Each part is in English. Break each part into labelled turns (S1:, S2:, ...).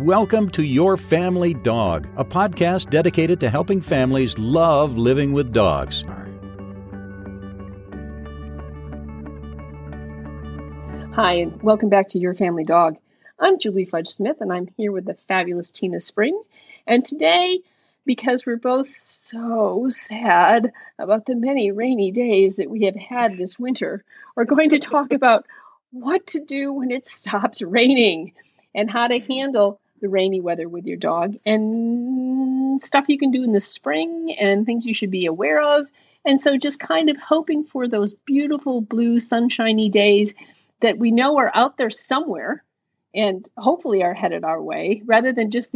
S1: Welcome to Your Family Dog, a podcast dedicated to helping families love living with dogs.
S2: Hi, and welcome back to Your Family Dog. I'm Julie Fudge Smith, and I'm here with the fabulous Tina Spring. And today, because we're both so sad about the many rainy days that we have had this winter, we're going to talk about what to do when it stops raining and how to handle the rainy weather with your dog and stuff you can do in the spring and things you should be aware of. And so just kind of hoping for those beautiful blue sunshiny days that we know are out there somewhere and hopefully are headed our way, rather than just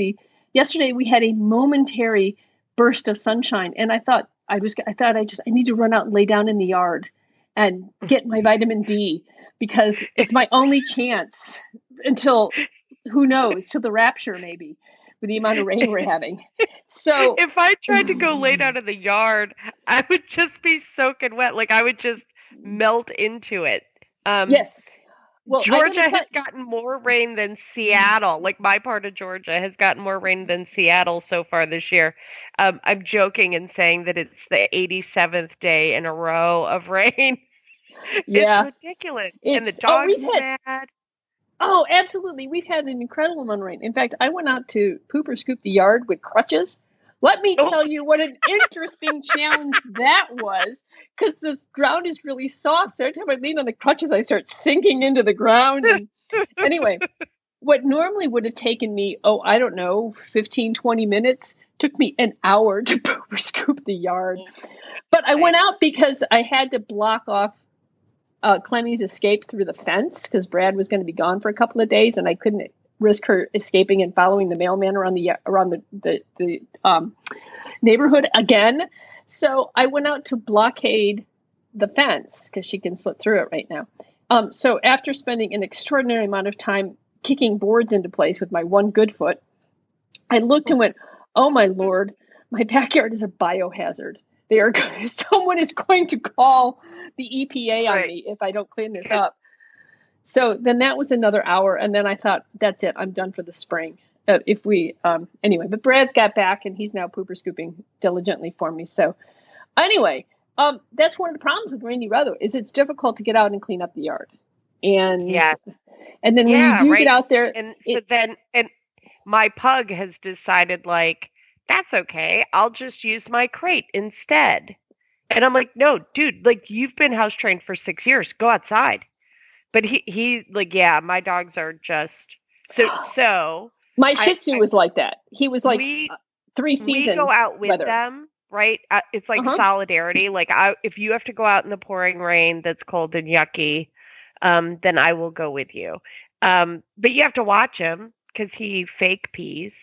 S2: yesterday we had a momentary burst of sunshine, and I thought I need to run out and lay down in the yard and get my vitamin D, because it's my only chance until, who knows, till the rapture maybe, with the amount of rain we're having. So
S3: if I tried to go lay down in the yard, I would just be soaking wet. Like I would just melt into it.
S2: Yes. Well,
S3: Georgia has gotten more rain than Seattle. Like my part of Georgia has gotten more rain than Seattle so far this year. I'm joking and saying that it's the 87th day in a row of rain.
S2: Yeah.
S3: It's ridiculous. And the dog's mad.
S2: Oh, absolutely. We've had an incredible amount of rain. In fact, I went out to poop or scoop the yard with crutches. Let me tell you what an interesting challenge that was, because the ground is really soft. So every time I lean on the crutches, I start sinking into the ground. And anyway, what normally would have taken me, 15, 20 minutes, took me an hour to poop or scoop the yard. But I went out because I had to block off Clemmie's escape through the fence, because Brad was going to be gone for a couple of days, and I couldn't risk her escaping and following the mailman around the neighborhood again. So I went out to blockade the fence because she can slip through it right now. So after spending an extraordinary amount of time kicking boards into place with my one good foot, I looked and went, oh my Lord, my backyard is a biohazard. Someone is going to call the EPA on me if I don't clean this up. So then that was another hour, and then I thought, that's it, I'm done for the spring. Anyway, but Brad's got back, and he's now pooper scooping diligently for me. So anyway, that's one of the problems with rainy weather, is it's difficult to get out and clean up the yard. And then when you do get out there,
S3: and my pug has decided, like, that's okay, I'll just use my crate instead. And I'm like, no, dude, like, you've been house trained for 6 years, go outside. But he like, yeah, my dogs are just so.
S2: My Shih Tzu was like that. He was like 3 seasons.
S3: We go out with
S2: weather.
S3: them, right? It's like solidarity. Like, if you have to go out in the pouring rain that's cold and yucky, then I will go with you. But you have to watch him because he fake pees.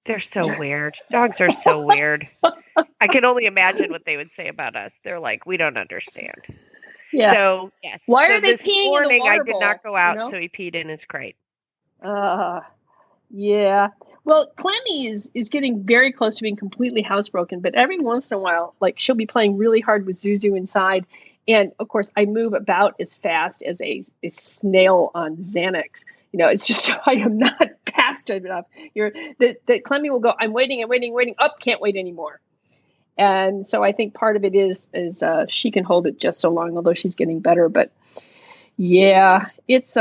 S3: They're so weird. Dogs are so weird. I can only imagine what they would say about us. They're like, we don't understand.
S2: Yeah.
S3: So, yes.
S2: Why are they peeing
S3: morning,
S2: in the water
S3: I did
S2: bowl,
S3: not go out, so he peed in his crate.
S2: Yeah. Well, Clemmie is getting very close to being completely housebroken, but every once in a while, like, she'll be playing really hard with Zuzu inside. And, of course, I move about as fast as a snail on Xanax. You know, it's just, I am not fast enough. That Clemmie will go, I'm waiting, can't wait anymore. And so I think part of it is she can hold it just so long, although she's getting better. But yeah, it's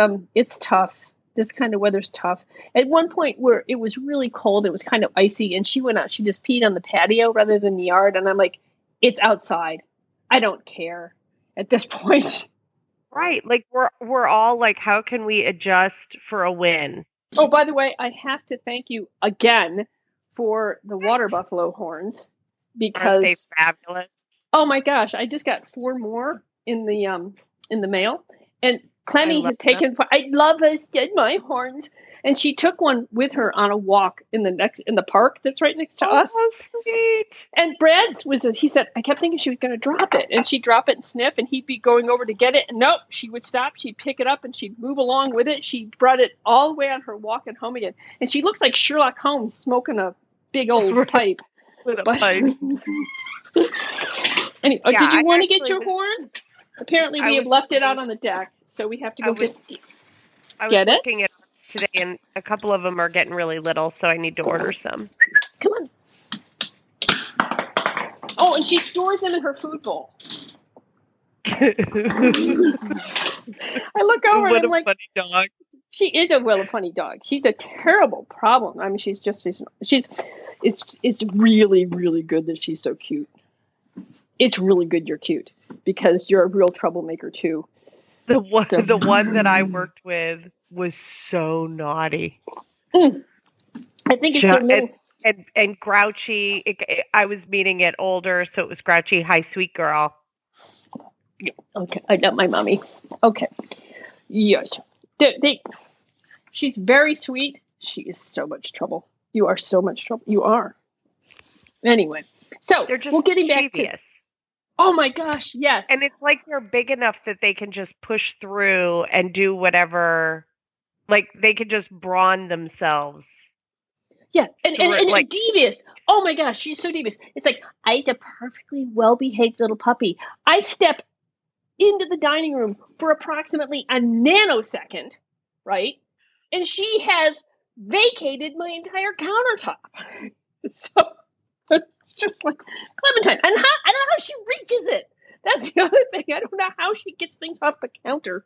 S2: tough. This kind of weather's tough. At one point where it was really cold, it was kind of icy, and she went out, she just peed on the patio rather than the yard. And I'm like, it's outside. I don't care at this point.
S3: Right. Like, we're all like, how can we adjust for a win?
S2: Oh, by the way, I have to thank you again for the water buffalo horns. Because
S3: aren't they fabulous?
S2: Oh my gosh, I just got 4 more in the mail, and Clemmie has taken. I love my horns, and she took one with her on a walk in the park that's right next to us.
S3: Oh, sweet!
S2: And Brad's he said, I kept thinking she was going to drop it, and she'd drop it and sniff, and he'd be going over to get it, and nope, she would stop, she'd pick it up, and she'd move along with it. She brought it all the way on her walk and home again, and she looks like Sherlock Holmes smoking a big old pipe.
S3: With a pipe.
S2: Anyway, did you want to get your horn? Apparently, we have left it out on the deck, so we have to go get it.
S3: I was looking at today, and a couple of them are getting really little, so I need to order some.
S2: Come on. Oh, and she stores them in her food bowl. I look over and I'm like,
S3: funny dog.
S2: She is a funny dog. She's a terrible problem. I mean, it's really, really good that she's so cute. It's really good you're cute because you're a real troublemaker too.
S3: The one that I worked with was so naughty.
S2: I think it's their middle.
S3: And grouchy. I was meeting it older, so it was grouchy, high sweet girl.
S2: Yeah, okay, I got my mommy. Okay, yes, she's very sweet. She is so much trouble. You are so much trouble. You are. Anyway, so we're getting back to. Oh my gosh, yes.
S3: And it's like they're big enough that they can just push through and do whatever. Like they can just brawn themselves.
S2: Yeah, and devious. Oh my gosh, she's so devious. It's like, I's a perfectly well-behaved little puppy. I step into the dining room for approximately a nanosecond, right? And she has vacated my entire countertop. So it's just like Clementine. And I don't know how she reaches it. That's the other thing. I don't know how she gets things off the counter.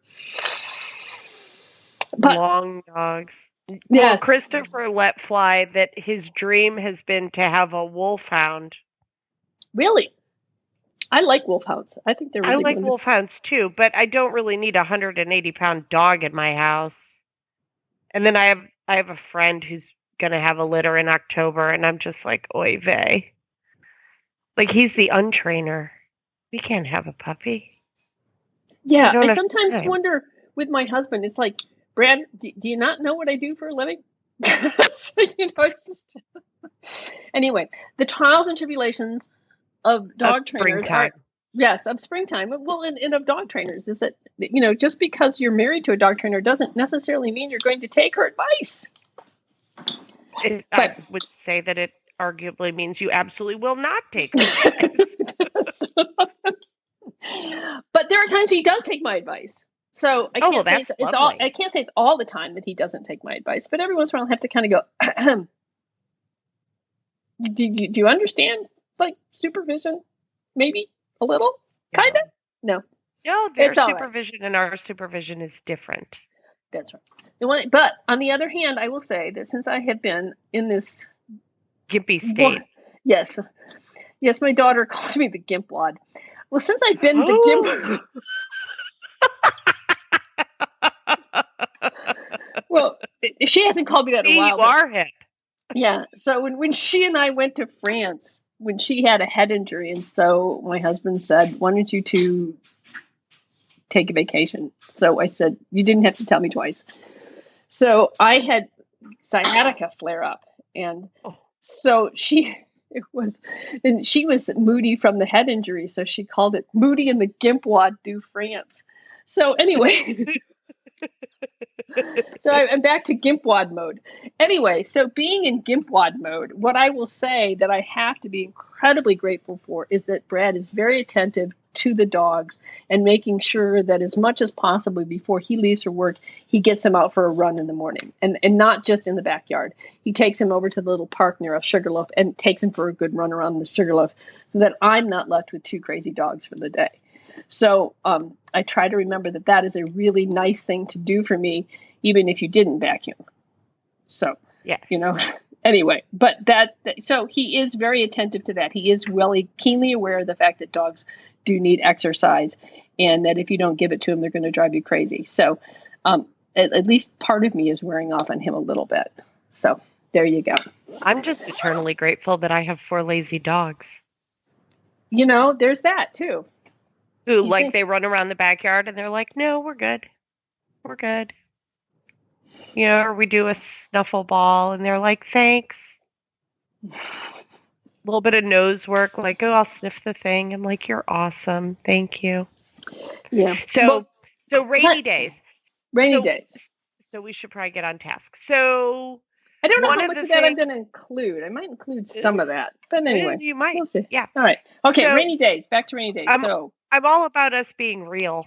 S2: But,
S3: long dogs.
S2: Yes.
S3: Well, Christopher let fly that his dream has been to have a wolfhound.
S2: Really? I like wolfhounds. I think they're really
S3: I like wolfhounds too, but I don't really need a 180-pound dog in my house. And then I have a friend who's gonna have a litter in October, and I'm just like, oy vey. Like, he's the untrainer. We can't have a puppy.
S2: Yeah, I sometimes wonder with my husband, it's like, Brad, do you not know what I do for a living? It's just... Anyway, the trials and tribulations of dog trainers are, yes, of springtime. Well, and of dog trainers is that, just because you're married to a dog trainer doesn't necessarily mean you're going to take her advice.
S3: I would say that it arguably means you absolutely will not take her advice.
S2: But there are times he does take my advice. So I can't say it's all. I can't say it's all the time that he doesn't take my advice, but every once in a while I have to kind of go. Do you understand? Like supervision, maybe a little, kind of. No,
S3: their supervision and our supervision is different.
S2: That's right. But on the other hand, I will say that since I have been in this
S3: gimpy state,
S2: yes, my daughter calls me the gimp wad. Well, since I've been the gimp. Well, she hasn't called me that in a while.
S3: You are hip.
S2: Yeah. So when she and I went to France, when she had a head injury, and so my husband said, "Why don't you two take a vacation?" So I said, "You didn't have to tell me twice." So I had sciatica flare up, and so she was moody from the head injury, so she called it Moody and the Gimp Wad do France. So anyway. So I'm back to Gimp Wad mode. Anyway, so being in Gimp Wad mode, what I will say that I have to be incredibly grateful for is that Brad is very attentive to the dogs and making sure that as much as possible before he leaves for work, he gets them out for a run in the morning and not just in the backyard. He takes him over to the little park near a Sugarloaf and takes him for a good run around the Sugarloaf so that I'm not left with two crazy dogs for the day. So I try to remember that is a really nice thing to do for me, even if you didn't vacuum. So,
S3: yeah,
S2: anyway, but so he is very attentive to that. He is really keenly aware of the fact that dogs do need exercise and that if you don't give it to them, they're going to drive you crazy. So at least part of me is wearing off on him a little bit. So there you go.
S3: I'm just eternally grateful that I have 4 lazy dogs.
S2: There's that too.
S3: Who they run around the backyard and they're like, no, we're good. We're good. Or we do a snuffle ball and they're like, thanks. A little bit of nose work, like, oh, I'll sniff the thing. I'm like, you're awesome. Thank you.
S2: Yeah.
S3: So rainy days.
S2: Rainy days.
S3: So we should probably get on task. So
S2: I don't know how much of that I'm going to include. I might include some of that. But anyway.
S3: You might.
S2: We'll see.
S3: Yeah.
S2: All right. Okay, so, rainy days. Back to rainy days.
S3: I'm all about us being real.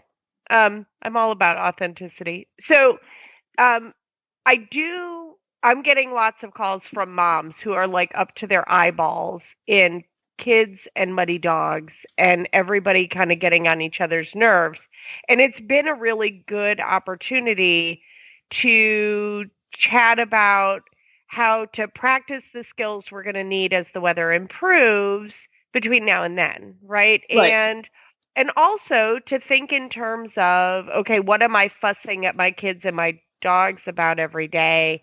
S3: I'm all about authenticity. So I'm getting lots of calls from moms who are like up to their eyeballs in kids and muddy dogs and everybody kind of getting on each other's nerves. And it's been a really good opportunity to chat about how to practice the skills we're going to need as the weather improves between now and then, right?
S2: Right.
S3: And also to think in terms of, okay, what am I fussing at my kids and my dogs about every day?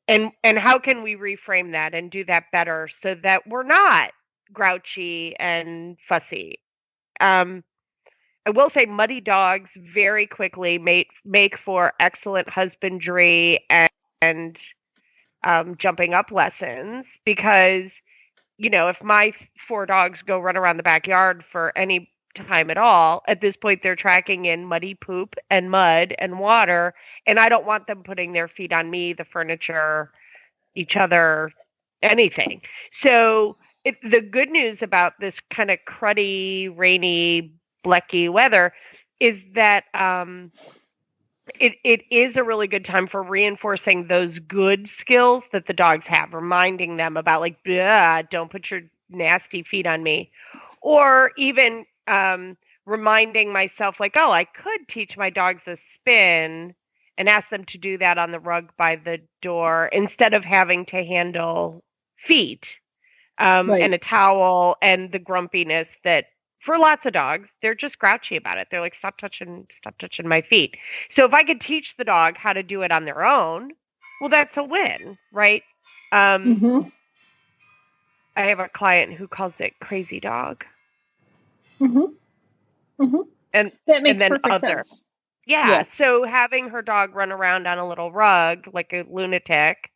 S3: And how can we reframe that and do that better so that we're not grouchy and fussy? I will say muddy dogs very quickly make for excellent husbandry and jumping up lessons because if my 4 dogs go run around the backyard for any time at all, at this point they're tracking in muddy poop and mud and water, and I don't want them putting their feet on me, the furniture, each other, anything. So the good news about this kind of cruddy, rainy, blecky weather is that it is a really good time for reinforcing those good skills that the dogs have, reminding them about like, don't put your nasty feet on me. Or even reminding myself like, oh, I could teach my dogs a spin and ask them to do that on the rug by the door instead of having to handle feet
S2: Right.
S3: and a towel and the grumpiness that for lots of dogs, they're just grouchy about it. They're like, stop touching my feet. So if I could teach the dog how to do it on their own, well, that's a win, right?
S2: Mm-hmm.
S3: I have a client who calls it crazy dog.
S2: Mm-hmm. Mm-hmm.
S3: And
S2: That makes
S3: then
S2: perfect
S3: other.
S2: sense.
S3: Yeah. So having her dog run around on a little rug like a lunatic,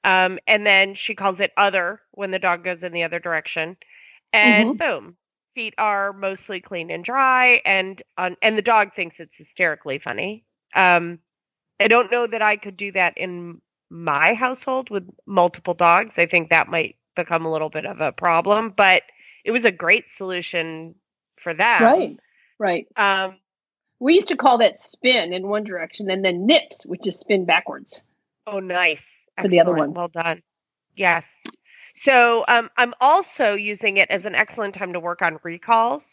S3: and then she calls it other when the dog goes in the other direction, and
S2: Mm-hmm.
S3: boom, feet are mostly clean and dry, and the dog thinks it's hysterically funny. I don't know that I could do that in my household with multiple dogs. I think that might become a little bit of a problem, but it was a great solution for them.
S2: Right. Right.
S3: Um,
S2: We used to call that spin in one direction and then nips, which is spin backwards
S3: oh, nice.
S2: for the other
S3: Excellent.
S2: one.
S3: Well done. Yes. So I'm also using it as an excellent time to work on recalls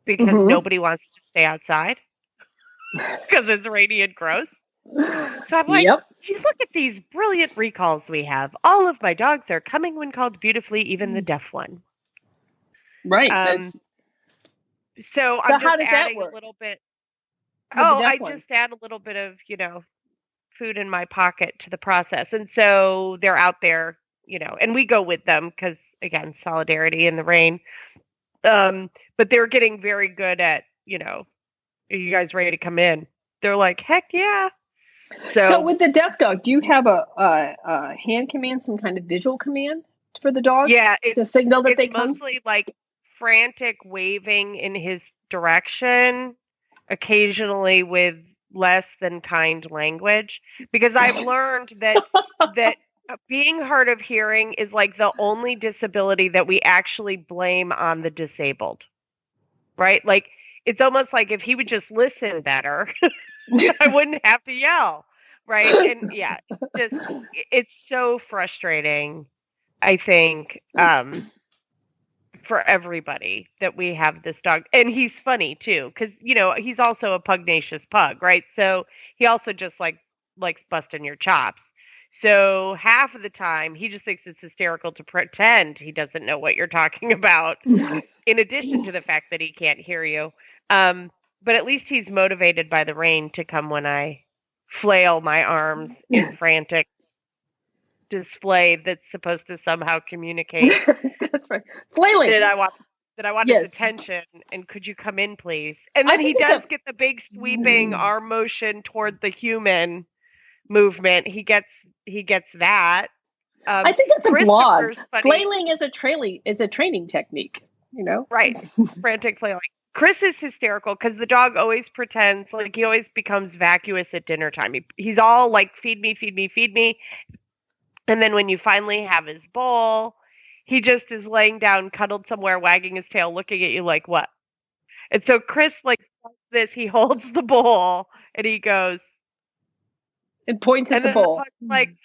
S3: because
S2: Mm-hmm.
S3: nobody wants to stay outside because it's rainy and gross. So I'm like,
S2: Yep.
S3: "Gee, look at these brilliant recalls we have. All of my dogs are coming when called beautifully, even the deaf one."
S2: Right.
S3: Um,
S2: That's
S3: so
S2: so.
S3: I'm
S2: How
S3: just
S2: does that
S3: adding a
S2: work
S3: little bit.
S2: with the
S3: Oh,
S2: deaf
S3: I
S2: one?
S3: just add a little bit of, food in my pocket to the process. And so they're out there, and we go with them because, again, solidarity in the rain. But they're getting very good at, are you guys ready to come in? They're like, heck yeah.
S2: So
S3: So
S2: with the deaf dog, do you have a hand command, some kind of visual command for the dog
S3: yeah,
S2: to signal that
S3: it's
S2: they come?
S3: mostly like frantic waving in his direction, occasionally with less than kind language, because I've learned that being hard of hearing is like the only disability that we actually blame on the disabled, right? Like it's almost like if he would just listen better, I wouldn't have to yell, right? And yeah, just it's so frustrating, I think, for everybody that we have this dog. And he's funny too, because he's also a pugnacious pug, right? So he also just likes busting your chops. So half of the time he just thinks it's hysterical to pretend he doesn't know what you're talking about, in addition to the fact that he can't hear you. But at least he's motivated by the rain to come when I flail my arms in frantic display that's supposed to somehow communicate
S2: That's right. Flailing.
S3: that I want his
S2: Yes.
S3: attention, and could you come in, please? And
S2: I
S3: then he
S2: think it's
S3: does
S2: a.
S3: get the big sweeping arm motion toward the human movement. He gets that.
S2: I think it's a blog.
S3: Christopher's funny,
S2: Flailing is a training technique. You know.
S3: right? Frantic flailing. Chris is hysterical because the dog always pretends like he always becomes vacuous at dinner time. He's all like, feed me, feed me, feed me. And then when you finally have his bowl, he just is laying down, cuddled somewhere, wagging his tail, looking at you like, what? And so Chris like does this, he holds the bowl and he goes,
S2: and points at
S3: And
S2: the
S3: then the
S2: bowl.
S3: pug's like,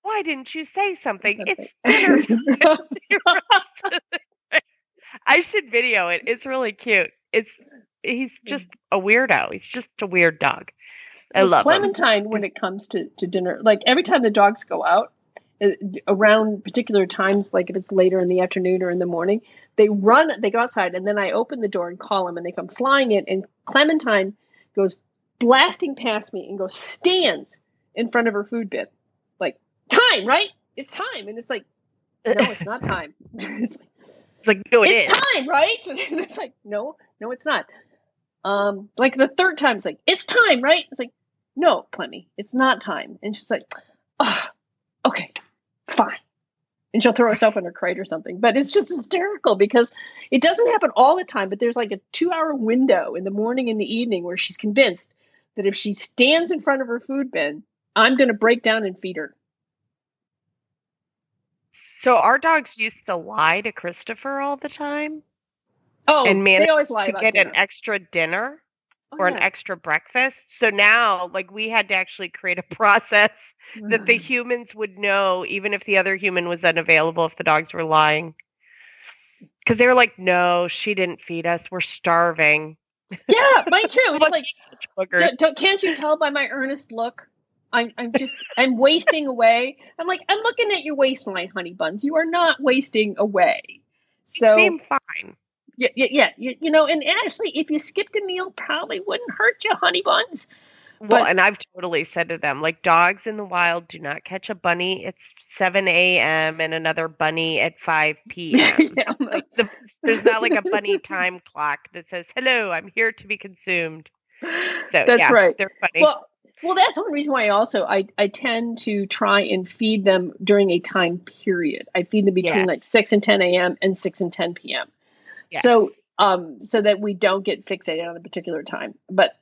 S3: why didn't you say something? It's dinner time. I should video it. It's really cute. He's just a weirdo. He's just a weird dog. I
S2: Well,
S3: love him.
S2: Clementine, when it comes to dinner, like every time the dogs go out, around particular times, like if it's later in the afternoon or in the morning, they go outside, and then I open the door and call them, and they come flying in, and Clementine goes blasting past me and stands in front of her food bin. Like, time, right? It's time. And it's like, no, it's not time. It's
S3: like, no,
S2: it's time, right? And it's like, no, it's not. Like the third time, it's like, it's time, right? It's like, no, Clemmy, it's not time. And she's like, oh, okay, fine. And she'll throw herself in her crate or something. But it's just hysterical because it doesn't happen all the time, but there's like a 2-hour window in the morning and the evening where she's convinced that if she stands in front of her food bin, I'm going to break down and feed her.
S3: So our dogs used to lie to Christopher all the time.
S2: Oh,
S3: and
S2: they always lie about
S3: to get
S2: dinner.
S3: an extra dinner or an extra breakfast. So now, like, we had to actually create a process that the humans would know, even if the other human was unavailable, if the dogs were lying. Because they were like, no, she didn't feed us. We're starving.
S2: Yeah, mine too. It's
S3: like,
S2: can't you tell by my earnest look? I'm wasting away. I'm like, I'm looking at your waistline, honey buns. You are not wasting away. So
S3: seem fine.
S2: Yeah. You know, and actually, if you skipped a meal, probably wouldn't hurt you, honey buns.
S3: Well, and I've totally said to them, like, dogs in the wild do not catch a bunny at 7 a.m. and another bunny at 5 p.m.
S2: Yeah.
S3: Like there's not like a bunny time clock that says, hello, I'm here to be consumed. So,
S2: that's right.
S3: They're funny.
S2: Well, that's one reason why I tend to try and feed them during a time period. I feed them between like 6 and 10 a.m. and 6 and 10 p.m. Yeah. So that we don't get fixated on a particular time. But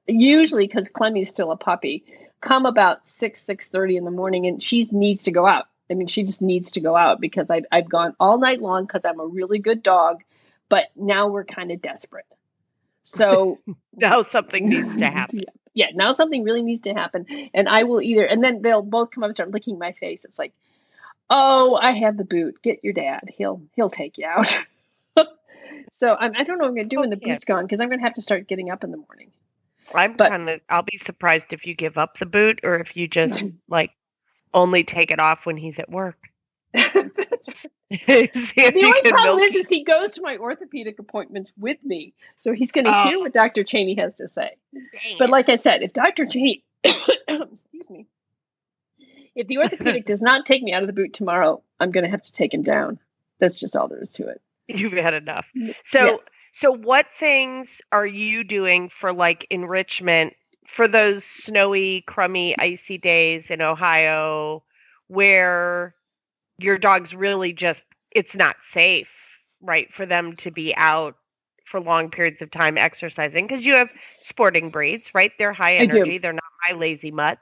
S2: usually, because Clemmy's still a puppy, come about 6:30 in the morning, and she needs to go out. I mean, she just needs to go out because I've gone all night long because I'm a really good dog, but now we're kind of desperate. So
S3: now something needs to happen.
S2: Yeah, now something really needs to happen, and I will and then they'll both come up and start licking my face. It's like, oh, I have the boot. Get your dad. He'll take you out. So I don't know what I'm going to do when the boot's gone because I'm going to have to start getting up in the morning.
S3: I'll be surprised if you give up the boot or if you just like only take it off when he's at work.
S2: The only problem is he goes to my orthopedic appointments with me, so he's going to hear what Dr. Cheney has to say. Dang. But like I said, if Dr. Cheney, excuse me, if the orthopedic does not take me out of the boot tomorrow, I'm going to have to take him down. That's just all there is to it.
S3: You've had enough. So what things are you doing for like enrichment for those snowy, crummy, icy days in Ohio where your dog's really just, it's not safe, right, for them to be out for long periods of time exercising? Because you have sporting breeds, right? They're high energy. They're not my lazy mutts.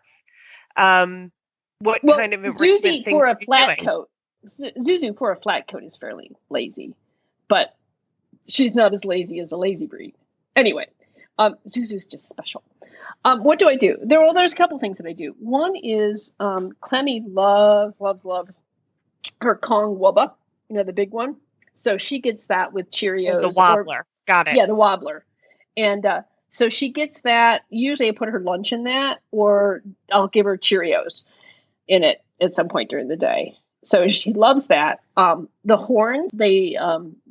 S3: What kind of enrichment
S2: Zuzu for a flat coat? Zuzu for a flat coat is fairly lazy, but she's not as lazy as a lazy breed. Anyway, Zuzu's just special. What do I do? There's a couple things that I do. One is Clemmy loves her Kong Wubba, the big one. So she gets that with Cheerios.
S3: The wobbler. Got it.
S2: Yeah, the wobbler. And so she gets that. Usually I put her lunch in that, or I'll give her Cheerios in it at some point during the day. So she loves that. The horns, they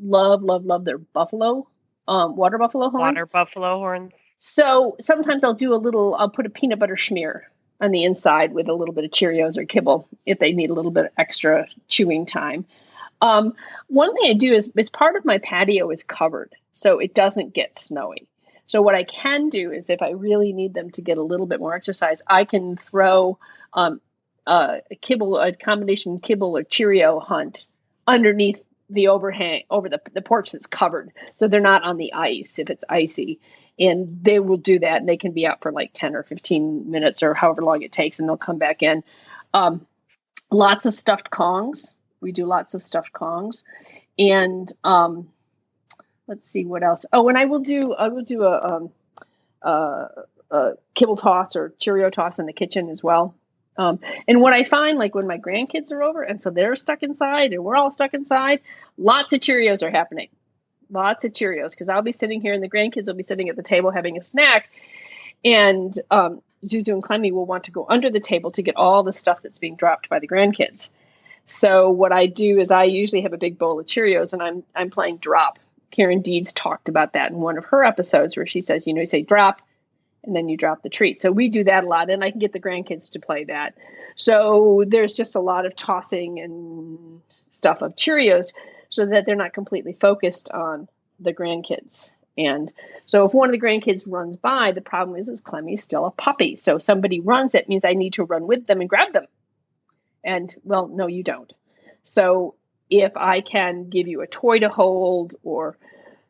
S2: love their buffalo, water buffalo horns.
S3: Water buffalo horns.
S2: So sometimes I'll put a peanut butter smear on the inside with a little bit of Cheerios or kibble if they need a little bit of extra chewing time. One thing I do is part of my patio is covered, so it doesn't get snowy. So what I can do is if I really need them to get a little bit more exercise, I can throw a combination kibble or Cheerio hunt underneath the overhang over the porch that's covered, so they're not on the ice if it's icy. And they will do that, and they can be out for like 10 or 15 minutes or however long it takes, and they'll come back in. Lots of stuffed Kongs. We do lots of stuffed Kongs. And let's see what else. Oh, and I will do a kibble toss or Cheerio toss in the kitchen as well. And what I find, like when my grandkids are over and so they're stuck inside and we're all stuck inside, lots of Cheerios are happening. Lots of Cheerios, because I'll be sitting here and the grandkids will be sitting at the table having a snack. And Zuzu and Clemmy will want to go under the table to get all the stuff that's being dropped by the grandkids. So what I do is I usually have a big bowl of Cheerios and I'm playing drop. Karen Deeds talked about that in one of her episodes where she says, you say drop and then you drop the treat. So we do that a lot, and I can get the grandkids to play that. So there's just a lot of tossing and stuff of Cheerios so that they're not completely focused on the grandkids. And so if one of the grandkids runs by, the problem is Clemmy's still a puppy. So if somebody runs, that means I need to run with them and grab them. And, well, no, you don't. So if I can give you a toy to hold or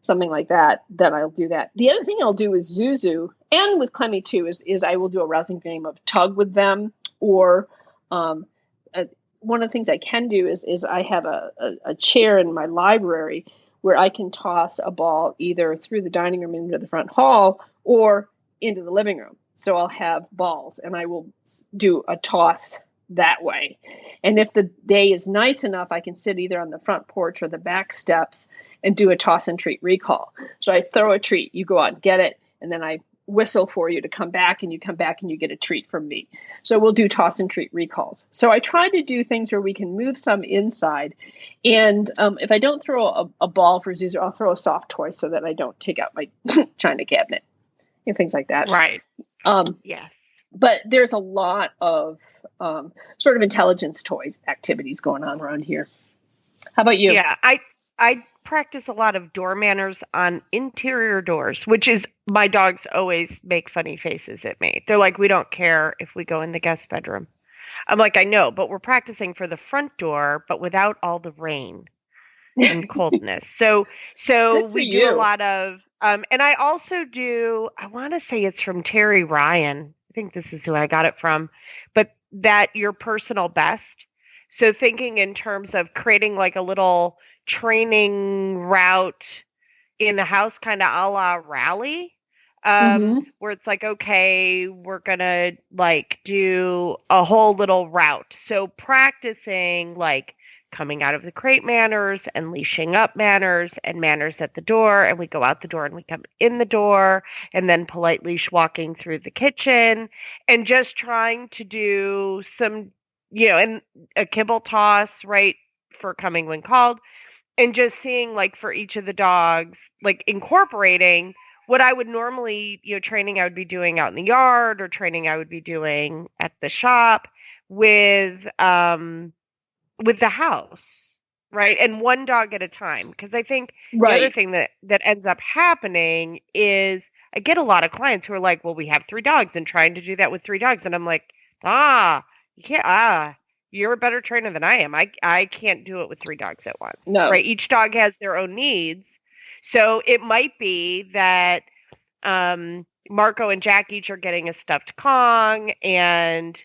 S2: something like that, then I'll do that. The other thing I'll do with Zuzu, and with Clemmy too, is I will do a rousing game of tug with them. Or one of the things I can do is I have a chair in my library where I can toss a ball either through the dining room into the front hall or into the living room. So I'll have balls and I will do a toss that way. And if the day is nice enough, I can sit either on the front porch or the back steps and do a toss and treat recall. So I throw a treat, you go out and get it, and then I whistle for you to come back, and you come back and you get a treat from me. So we'll do toss and treat recalls. So I try to do things where we can move some inside. And if I don't throw a ball for Zuzu, I'll throw a soft toy so that I don't take out my china cabinet and things like that.
S3: Right. Yeah.
S2: But there's a lot of sort of intelligence toys activities going on around here. How about you?
S3: Yeah, I practice a lot of door manners on interior doors, which is my dogs always make funny faces at me. They're like, we don't care if we go in the guest bedroom. I'm like, I know, but we're practicing for the front door, but without all the rain and coldness. So we do a lot of, and I also do, I want to say it's from Terry Ryan. I think this is who I got it from, but that your personal best. So thinking in terms of creating like a little training route in the house, kind of a la rally, where it's like, okay, we're going to like do a whole little route. So practicing like coming out of the crate manners and leashing up manners and manners at the door. And we go out the door and we come in the door and then polite leash walking through the kitchen and just trying to do some, and a kibble toss, right, for coming when called. And just seeing like for each of the dogs, like incorporating what I would normally, training I would be doing out in the yard or training I would be doing at the shop with the house, right? And one dog at a time. Because I think the other thing that ends up happening is I get a lot of clients who are like, well, we have 3 dogs and trying to do that with 3 dogs. And I'm like, you can't, you're a better trainer than I am. I can't do it with 3 dogs at once.
S2: No.
S3: Right? Each dog has their own needs. So it might be that Marco and Jack each are getting a stuffed Kong and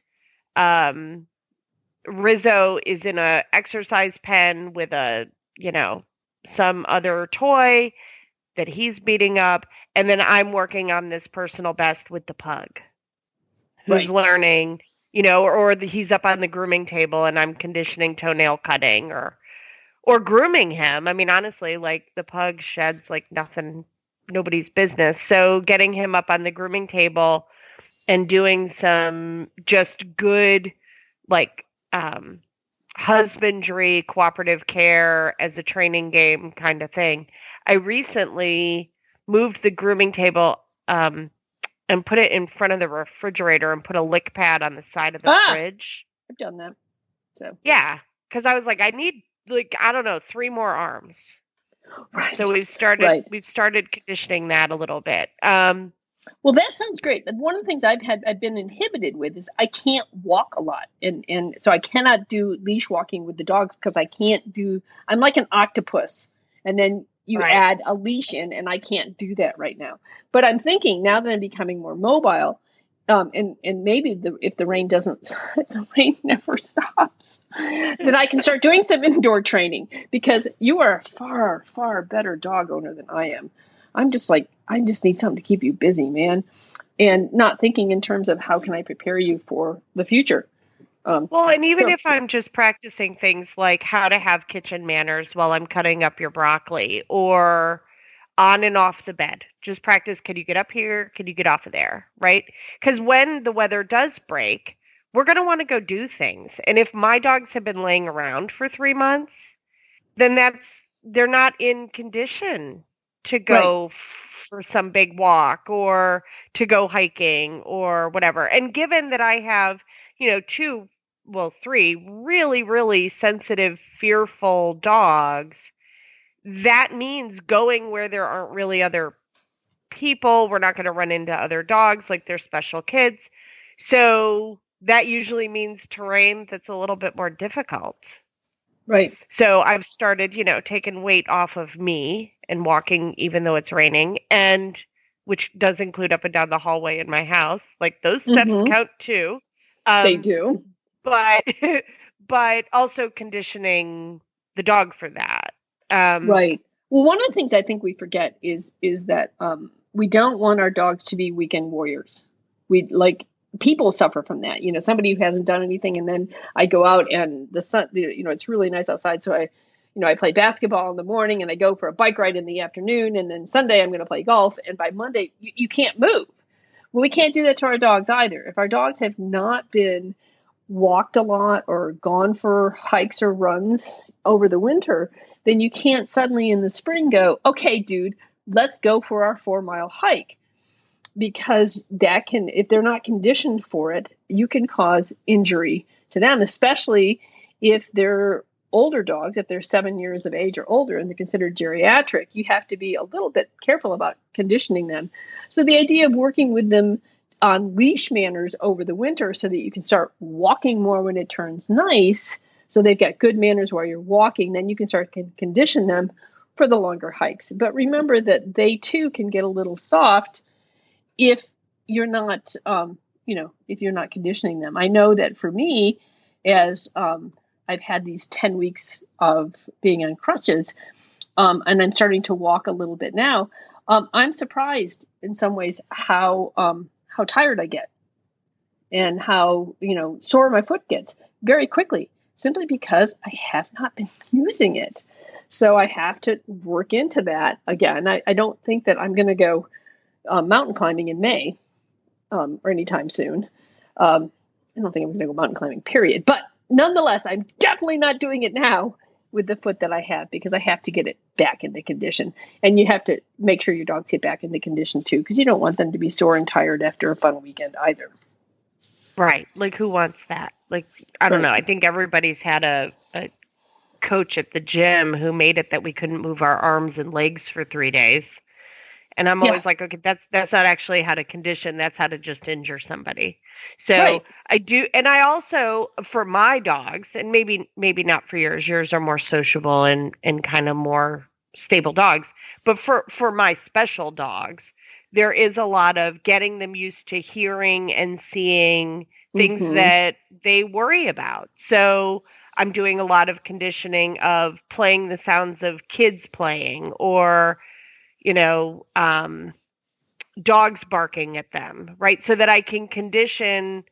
S3: Rizzo is in a exercise pen with some other toy that he's beating up. And then I'm working on this personal best with the pug who's learning, or he's up on the grooming table and I'm conditioning toenail cutting or grooming him. I mean, honestly, like the pug sheds like nobody's business. So getting him up on the grooming table and doing some just good, like, husbandry, cooperative care as a training game kind of thing. I recently moved the grooming table and put it in front of the refrigerator and put a lick pad on the side of the fridge.
S2: I've done that. So
S3: yeah, because I was like, I need 3 more arms.
S2: Right.
S3: So we've started conditioning that a little bit.
S2: Well, that sounds great. But one of the things I've been inhibited with is I can't walk a lot. And so I cannot do leash walking with the dogs because I'm like an octopus. And then you add a leash in and I can't do that right now. But I'm thinking now that I'm becoming more mobile, and maybe if the rain never stops, then I can start doing some indoor training because you are a far, far better dog owner than I am. I'm just like, I just need something to keep you busy, man. and not thinking in terms of how can I prepare you for the future.
S3: Well, and even if I'm just practicing things like how to have kitchen manners while I'm cutting up your broccoli, or on and off the bed, just practice, can you get up here? Can you get off of there? Right? Because when the weather does break, we're going to want to go do things. And if my dogs have been laying around for 3 months, then they're not in condition to
S2: Right.
S3: go for some big walk or to go hiking or whatever. And given that I have, three really, really sensitive, fearful dogs, that means going where there aren't really other people. We're not going to run into other dogs like they're special kids. So that usually means terrain that's a little bit more difficult.
S2: Right.
S3: So I've started, taking weight off of me and walking even though it's raining, and which does include up and down the hallway in my house. Like those steps count too.
S2: They do.
S3: But but also conditioning the dog for that.
S2: Right. Well, one of the things I think we forget is that we don't want our dogs to be weekend warriors. We like people suffer from that. Somebody who hasn't done anything, and then I go out and the sun. It's really nice outside, so I play basketball in the morning, and I go for a bike ride in the afternoon, and then Sunday I'm going to play golf, and by Monday you can't move. Well, we can't do that to our dogs either. If our dogs have not been walked a lot or gone for hikes or runs over the winter, then you can't suddenly in the spring go, okay, dude, let's go for our 4-mile hike. Because that can, if they're not conditioned for it, you can cause injury to them, especially if they're older dogs, if they're 7 years of age or older and they're considered geriatric. You have to be a little bit careful about conditioning them. So the idea of working with them on leash manners over the winter so that you can start walking more when it turns nice, so they've got good manners while you're walking, then you can start to condition them for the longer hikes. But remember that they too can get a little soft if you're not, if you're not conditioning them. I know that for me, as I've had these 10 weeks of being on crutches, and I'm starting to walk a little bit now, I'm surprised in some ways how tired I get and how, sore my foot gets very quickly, simply because I have not been using it. So I have to work into that again. I don't think that I'm going to go mountain climbing in May or anytime soon. I don't think I'm going to go mountain climbing, period. But nonetheless, I'm definitely not doing it now with the foot that I have, because I have to get it back into condition. And you have to make sure your dogs get back into condition too, because you don't want them to be sore and tired after a fun weekend either.
S3: Right. Like, who wants that? Like, I don't know. I think everybody's had a coach at the gym who made it that we couldn't move our arms and legs for 3 days. And I'm always like, okay, that's not actually how to condition. That's how to just injure somebody. So I do. And I also, for my dogs, and maybe not for yours are more sociable and kind of more stable dogs. But for my special dogs, there is a lot of getting them used to hearing and seeing things that they worry about. So I'm doing a lot of conditioning of playing the sounds of kids playing, or dogs barking at them, right? So that I can condition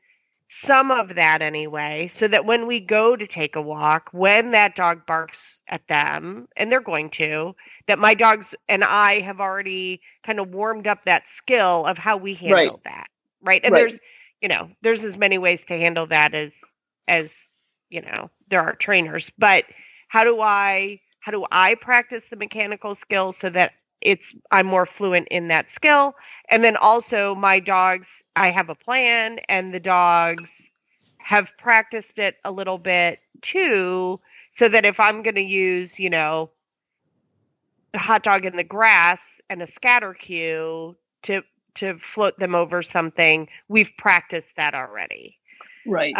S3: some of that anyway, so that when we go to take a walk, when that dog barks at them, and they're going to, that my dogs and I have already kind of warmed up that skill of how we handle that, right? And there's as many ways to handle that as there are trainers, but how do I practice the mechanical skill so that I'm more fluent in that skill? And then also my dogs, I have a plan, and the dogs have practiced it a little bit too, so that if I'm going to use, a hot dog in the grass and a scatter cue to float them over something, we've practiced that already.
S2: Right.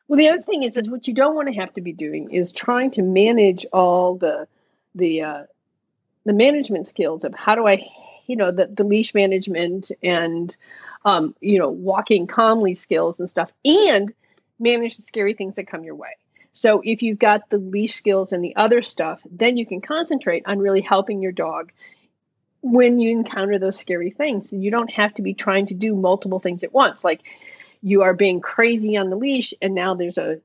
S2: Well, the other thing is what you don't want to have to be doing is trying to manage all the management skills of how do I, the leash management and, walking calmly skills and stuff, and manage the scary things that come your way. So if you've got the leash skills and the other stuff, then you can concentrate on really helping your dog when you encounter those scary things. You don't have to be trying to do multiple things at once. Like you are being crazy on the leash and now there's a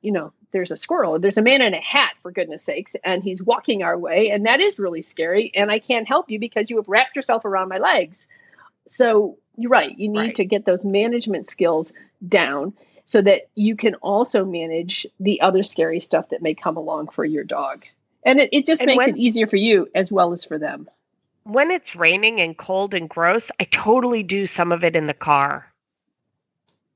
S2: squirrel, there's a man in a hat, for goodness sakes, and he's walking our way, and that is really scary, and I can't help you because you have wrapped yourself around my legs. So you're right. You need to get those management skills down so that you can also manage the other scary stuff that may come along for your dog. And it just makes it easier for you as well as for them.
S3: When it's raining and cold and gross, I totally do some of it in the car.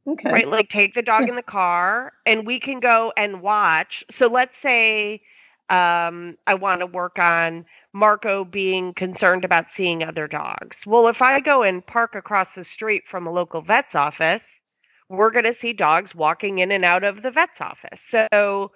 S2: Okay.
S3: Right? Like take the dog in the car and we can go and watch. So let's say I want to work on Marco being concerned about seeing other dogs. Well, if I go and park across the street from a local vet's office, we're going to see dogs walking in and out of the vet's office. So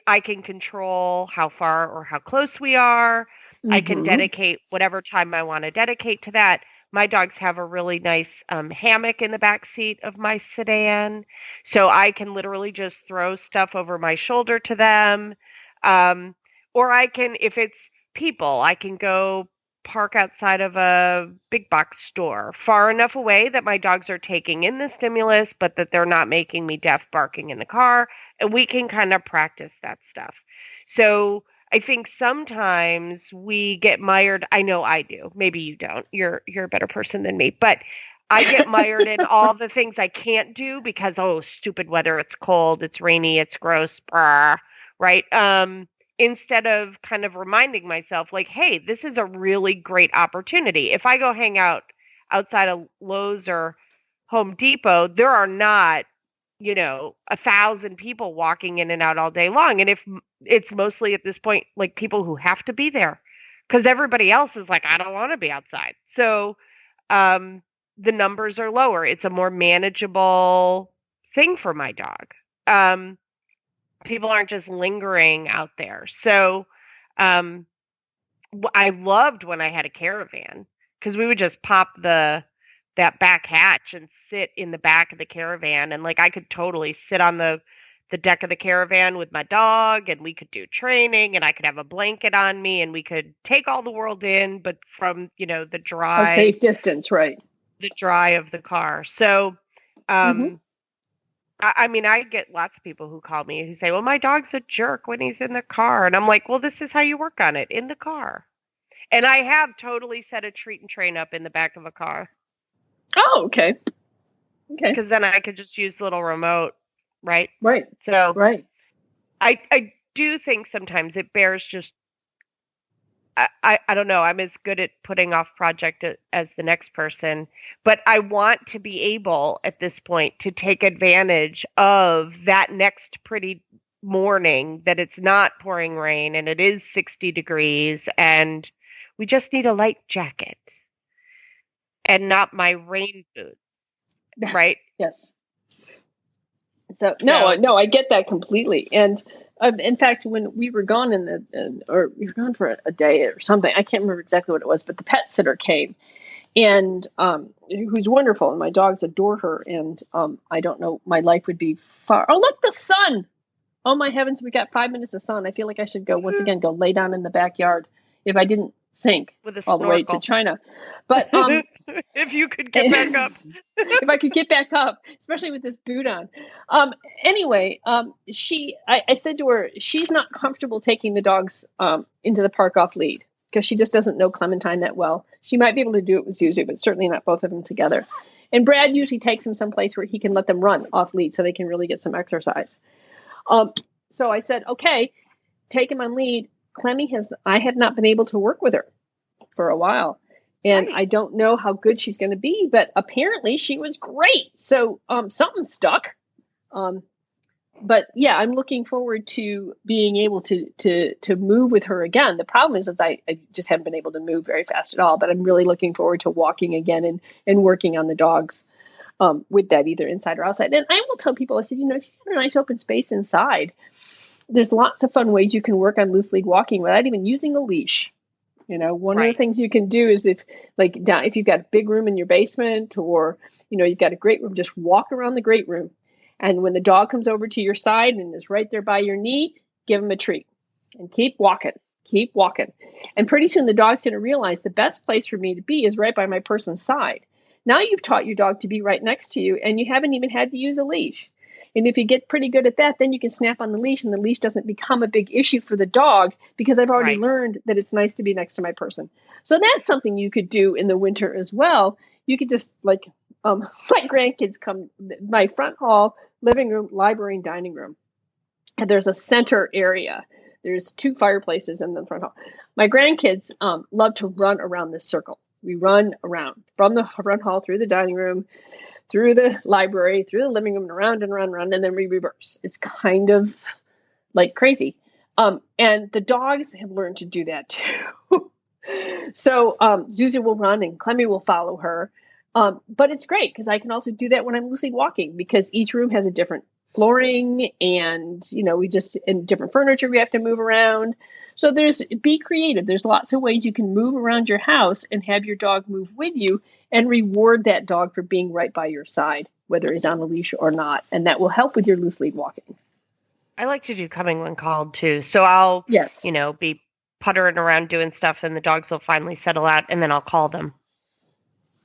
S3: I can control how far or how close we are. Mm-hmm. I can dedicate whatever time I want to dedicate to that. My dogs have a really nice hammock in the back seat of my sedan, so I can literally just throw stuff over my shoulder to them. Or I can, if it's people, I can go park outside of a big box store far enough away that my dogs are taking in the stimulus, but that they're not making me deaf barking in the car, and we can kind of practice that stuff. So I think sometimes we get mired. I know I do. Maybe you don't. You're a better person than me. But I get mired in all the things I can't do because, stupid weather. It's cold. It's rainy. It's gross. Right? Instead of kind of reminding myself, like, hey, this is a really great opportunity. If I go hang out outside of Lowe's or Home Depot, there are not 1,000 people walking in and out all day long. And if it's mostly at this point, like people who have to be there because everybody else is like, I don't want to be outside. So the numbers are lower. It's a more manageable thing for my dog. People aren't just lingering out there. So I loved when I had a caravan because we would just pop that back hatch and sit in the back of the caravan, and like I could totally sit on the deck of the caravan with my dog, and we could do training, and I could have a blanket on me, and we could take all the world in, but from the dry,
S2: a safe distance, right?
S3: The dry of the car. So, I mean, I get lots of people who call me who say, "Well, my dog's a jerk when he's in the car," and I'm like, "Well, this is how you work on it in the car." And I have totally set a treat and train up in the back of a car.
S2: Oh, okay. Okay.
S3: Because then I could just use the little remote, right?
S2: Right.
S3: So
S2: right.
S3: I do think sometimes it bears just, I don't know, I'm as good at putting off project as the next person, but I want to be able at this point to take advantage of that next pretty morning that it's not pouring rain and it is 60 degrees and we just need a light jacket and not my rain boots. Right?
S2: Yes. So no, I get that completely. And in fact, when we were gone we were gone for a day or something, I can't remember exactly what it was, but the pet sitter came, and who's wonderful, and my dogs adore her. And I don't know, my life would be far. Oh, look, the sun! Oh my heavens, we got 5 minutes of sun. I feel like I should go lay down in the backyard if I didn't sink all the way to China. But
S3: if you could get back up.
S2: If I could get back up, especially with this boot on. Anyway, I said to her, she's not comfortable taking the dogs into the park off lead because she just doesn't know Clementine that well. She might be able to do it with Zuzu, but certainly not both of them together. And Brad usually takes them someplace where he can let them run off lead so they can really get some exercise. So I said, okay, take him on lead. I have not been able to work with her for a while. And I don't know how good she's going to be, but apparently she was great. So something stuck. But yeah, I'm looking forward to being able to move with her again. The problem is I just haven't been able to move very fast at all. But I'm really looking forward to walking again and working on the dogs with that, either inside or outside. And I will tell people, I said, if you have a nice open space inside, there's lots of fun ways you can work on loose lead walking without even using a leash. One of the things you can do is if you've got a big room in your basement or, you've got a great room, just walk around the great room. And when the dog comes over to your side and is right there by your knee, give him a treat and keep walking. Keep walking. And pretty soon the dog's going to realize the best place for me to be is right by my person's side. Now you've taught your dog to be right next to you, and you haven't even had to use a leash. And if you get pretty good at that, then you can snap on the leash, and the leash doesn't become a big issue for the dog because I've already learned that it's nice to be next to my person. So that's something you could do in the winter as well. You could just my grandkids come, my front hall, living room, library, and dining room. And there's a center area. There's 2 fireplaces in the front hall. My grandkids love to run around this circle. We run around from the front hall through the dining room, through the library, through the living room, and around and around and around, and then we reverse. It's kind of like crazy. And the dogs have learned to do that too. So Zuzu will run and Clemmy will follow her. But it's great because I can also do that when I'm loosely walking because each room has a different flooring and, and different furniture we have to move around. So be creative. There's lots of ways you can move around your house and have your dog move with you and reward that dog for being right by your side, whether he's on a leash or not. And that will help with your loose lead walking.
S3: I like to do coming when called too. So I'll, be puttering around doing stuff and the dogs will finally settle out and then I'll call them.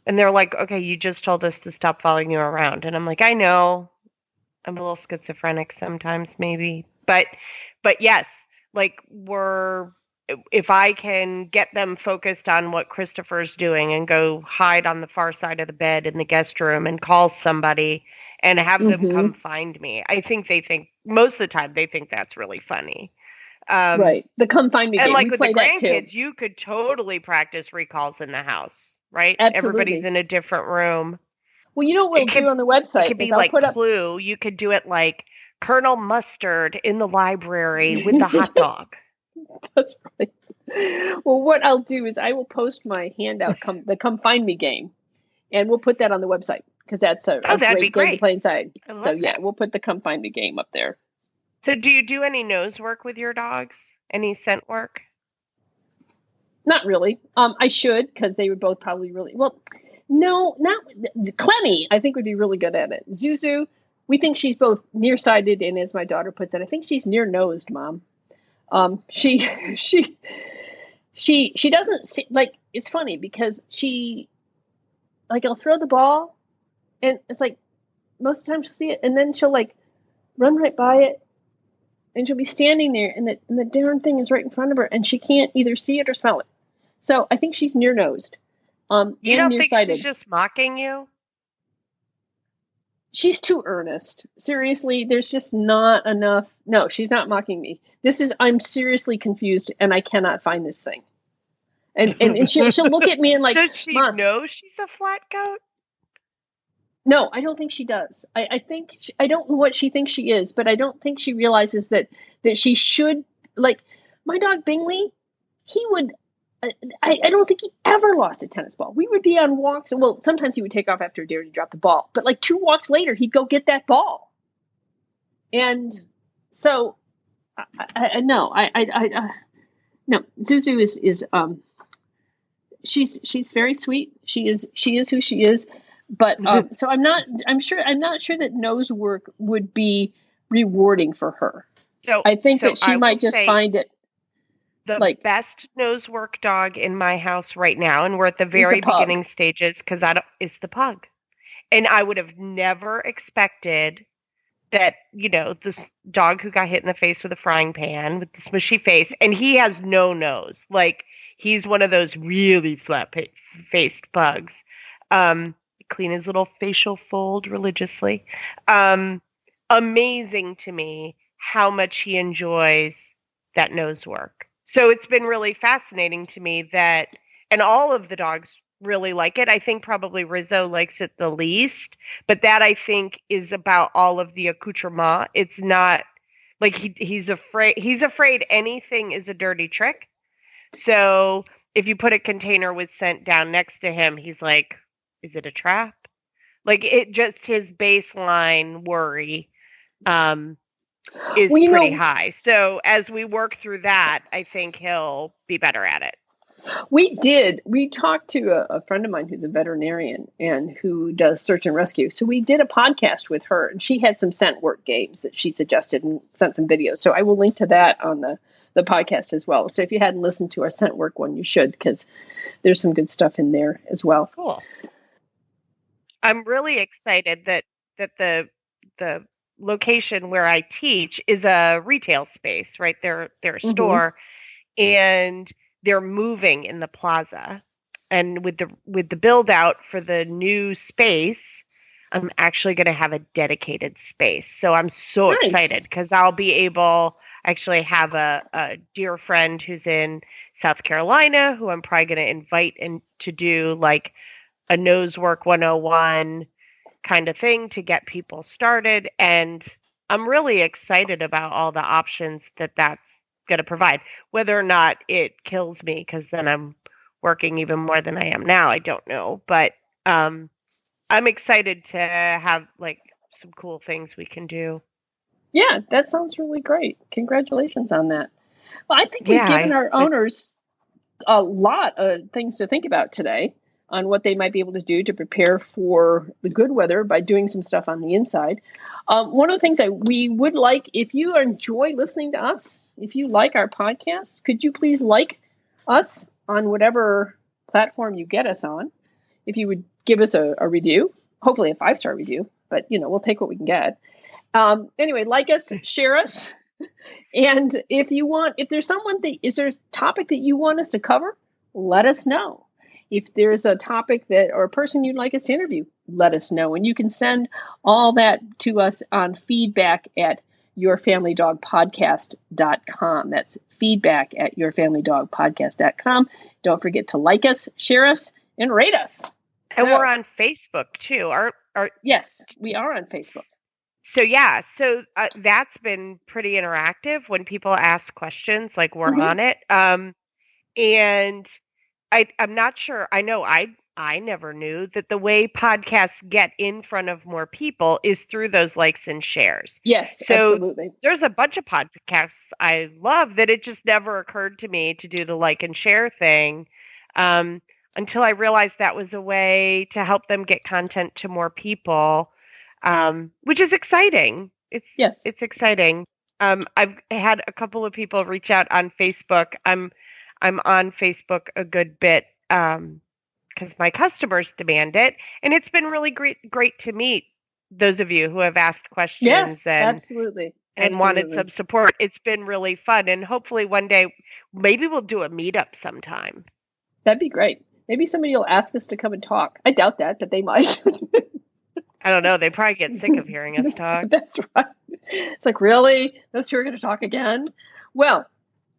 S3: And they're like, okay, you just told us to stop following you around. And I'm like, I know. I'm a little schizophrenic sometimes maybe. But yes, if I can get them focused on what Christopher's doing and go hide on the far side of the bed in the guest room and call somebody and have them come find me. I think most of the time they think that's really funny.
S2: Right. The come find me game.
S3: And like
S2: we
S3: with
S2: play
S3: the
S2: that
S3: grandkids,
S2: too.
S3: You could totally practice recalls in the house, right?
S2: Absolutely.
S3: Everybody's in a different room.
S2: Well, you know what we'll do on the website?
S3: It could be like Clue. You could do it like Colonel Mustard in the library with the hot dog.
S2: That's right. Well, what I'll do is I will post my handout, the Come Find Me game, and we'll put that on the website because that's a great game to play inside. So, we'll put the Come Find Me game up there.
S3: So do you do any nose work with your dogs? Any scent work?
S2: Not really. I should because they would both probably really well. No, not Clemmy. I think would be really good at it. Zuzu, we think she's both nearsighted and, as my daughter puts it, I think she's near nosed, Mom. She doesn't see, like, it's funny because I'll throw the ball and it's like most of the time she'll see it and then she'll like run right by it and she'll be standing there and the darn thing is right in front of her and she can't either see it or smell it. So I think she's near nosed.
S3: You don't think she's just mocking you?
S2: She's too earnest. Seriously, there's just not enough. No, she's not mocking me. I'm seriously confused and I cannot find this thing. And she'll look at me and like,
S3: does she know she's a flat goat?
S2: No, I don't think she does. I think I don't know what she thinks she is, but I don't think she realizes that she should, like my dog Bingley, he would, I don't think he ever lost a tennis ball. We would be on walks. Well, sometimes he would take off after a dare to drop the ball, but like 2 walks later, he'd go get that ball. And so no, Zuzu is she's very sweet. She is who she is. But so I'm not sure that nose work would be rewarding for her. So I think that she might just find it.
S3: The best nose work dog in my house right now, and we're at the very beginning stages because is the pug. And I would have never expected that, this dog who got hit in the face with a frying pan with the smushy face, and he has no nose. Like, he's one of those really flat-faced pugs. Clean his little facial fold religiously. Amazing to me how much he enjoys that nose work. So it's been really fascinating to me that, and all of the dogs really like it. I think probably Rizzo likes it the least, but that I think is about all of the accoutrement. It's not like he's afraid anything is a dirty trick. So if you put a container with scent down next to him, he's like, is it a trap? Like, it just, his baseline worry is pretty high. So as we work through that, I think he'll be better at it.
S2: We talked to a friend of mine who's a veterinarian and who does search and rescue. So we did a podcast with her and she had some scent work games that she suggested and sent some videos. So I will link to that on the the podcast as well. So if you hadn't listened to our scent work one, you should, because there's some good stuff in there as well.
S3: Cool. I'm really excited that the location where I teach is a retail space, right? They're a store, and they're moving in the plaza. And with the build out for the new space, I'm actually going to have a dedicated space. So I'm so excited because I'll be able actually have a dear friend who's in South Carolina who I'm probably going to invite in to do like a Nosework 101 kind of thing to get people started. And I'm really excited about all the options that that's going to provide. Whether or not it kills me, because then I'm working even more than I am now, I don't know. But I'm excited to have like some cool things we can do.
S2: Yeah, that sounds really great. Congratulations on that. Well, I think we've given our owners a lot of things to think about today on what they might be able to do to prepare for the good weather by doing some stuff on the inside. One of the things that we would like, if you enjoy listening to us, if you like our podcast, could you please like us on whatever platform you get us on? If you would give us a review, hopefully a 5-star review, but we'll take what we can get. Anyway, like us, share us. And if there's is there a topic that you want us to cover? Let us know. If there's a topic or a person you'd like us to interview, let us know. And you can send all that to us on feedback@yourfamilydogpodcast.com. That's feedback@yourfamilydogpodcast.com. Don't forget to like us, share us, and rate us.
S3: And we're on Facebook too.
S2: Yes, we are on Facebook.
S3: So that's been pretty interactive when people ask questions, like we're on it. And I'm not sure. I know I never knew that the way podcasts get in front of more people is through those likes and shares.
S2: Yes, so absolutely.
S3: There's a bunch of podcasts I love that it just never occurred to me to do the like and share thing until I realized that was a way to help them get content to more people, which is exciting. It's exciting. I've had a couple of people reach out on Facebook. I'm on Facebook a good bit because my customers demand it, and it's been really great to meet those of you who have asked questions.
S2: Yes, absolutely.
S3: And wanted some support. It's been really fun, and hopefully one day maybe we'll do a meetup sometime.
S2: That'd be great. Maybe somebody will ask us to come and talk. I doubt that, but they might.
S3: I don't know. They probably get sick of hearing us talk.
S2: That's right. It's like, really? Those two are going to talk again? Well,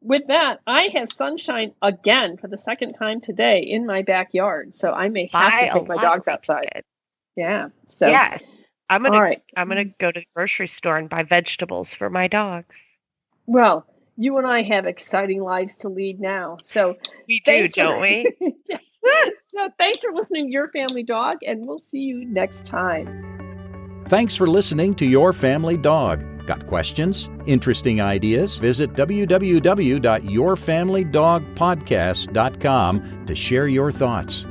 S2: with that, I have sunshine again for the second time today in my backyard, so I may have to take my dogs outside. Yeah. So
S3: yeah, I'm gonna go to the grocery store and buy vegetables for my dogs.
S2: Well, you and I have exciting lives to lead now, so
S3: we do, don't we?
S2: Yes. So thanks for listening to Your Family Dog, and we'll see you next time.
S1: Thanks for listening to Your Family Dog. Got questions? Interesting ideas? Visit www.yourfamilydogpodcast.com to share your thoughts.